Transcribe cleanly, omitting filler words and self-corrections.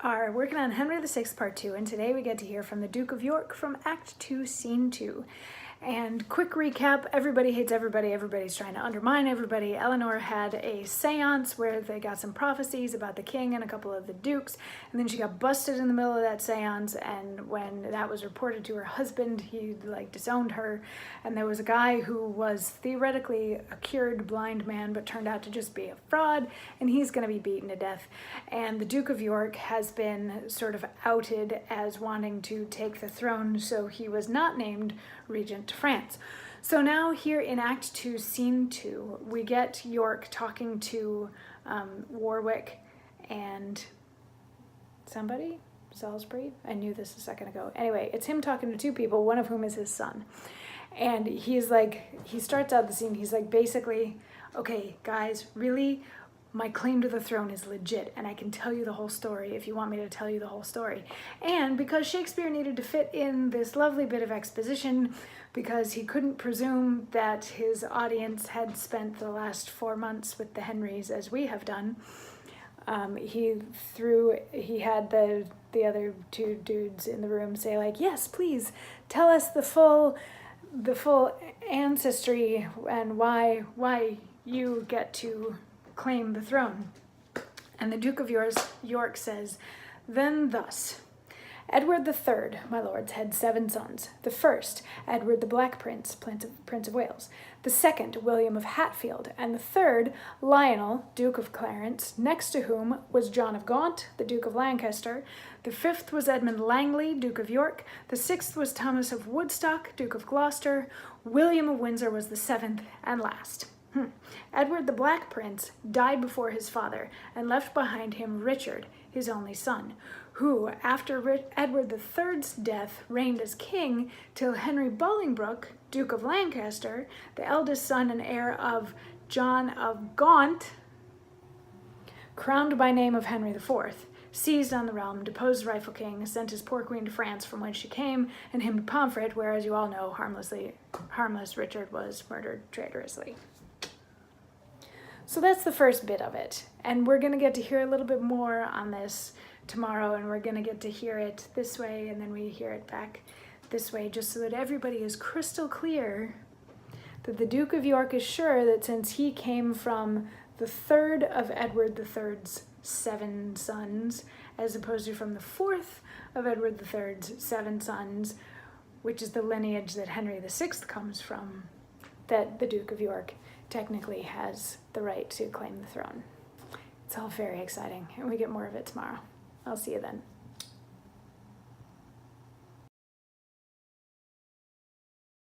are working on Henry VI Part 2, and today we get to hear from the Duke of York from Act 2, Scene 2. And quick recap, everybody hates everybody, everybody's trying to undermine everybody. Eleanor had a seance where they got some prophecies about the king and a couple of the dukes, and then she got busted in the middle of that seance, and when that was reported to her husband, he disowned her, and there was a guy who was theoretically a cured blind man but turned out to just be a fraud, and he's going to be beaten to death. And the Duke of York has been sort of outed as wanting to take the throne, so he was not named regent to France. So now here in Act 2, Scene 2, we get York talking to Warwick and somebody? Salisbury? I knew this a second ago. Anyway, it's him talking to two people, one of whom is his son. And he's like, he starts out the scene, he's like, basically, okay, guys, really, my claim to the throne is legit, and I can tell you the whole story if you want me to tell you the whole story. And because Shakespeare needed to fit in this lovely bit of exposition, because he couldn't presume that his audience had spent the last 4 months with the Henrys as we have done, he had the other two dudes in the room say like, yes, please tell us the full ancestry and why you get to claim the throne. And the Duke of York says, then thus, Edward III, my lords, had 7 sons. The first, Edward the Black Prince, Prince of Wales. The second, William of Hatfield. And the third, Lionel, Duke of Clarence, next to whom was John of Gaunt, the Duke of Lancaster. The fifth was Edmund Langley, Duke of York. The sixth was Thomas of Woodstock, Duke of Gloucester. William of Windsor was the 7th and last. Edward the Black Prince died before his father and left behind him Richard, his only son, who, after Edward III's death, reigned as king till Henry Bolingbroke, Duke of Lancaster, the eldest son and heir of John of Gaunt, crowned by name of Henry IV, seized on the realm, deposed the rightful king, sent his poor queen to France from whence she came, and him to Pomfret, where, as you all know, harmless Richard was murdered traitorously. So that's the first bit of it, and we're going to get to hear a little bit more on this tomorrow, and we're going to get to hear it this way, and then we hear it back this way, just so that everybody is crystal clear that the Duke of York is sure that since he came from the third of Edward III's 7 sons, as opposed to from the fourth of Edward III's 7 sons, which is the lineage that Henry VI comes from, that the Duke of York technically has the right to claim the throne. It's all very exciting, and we get more of it tomorrow. I'll see you then.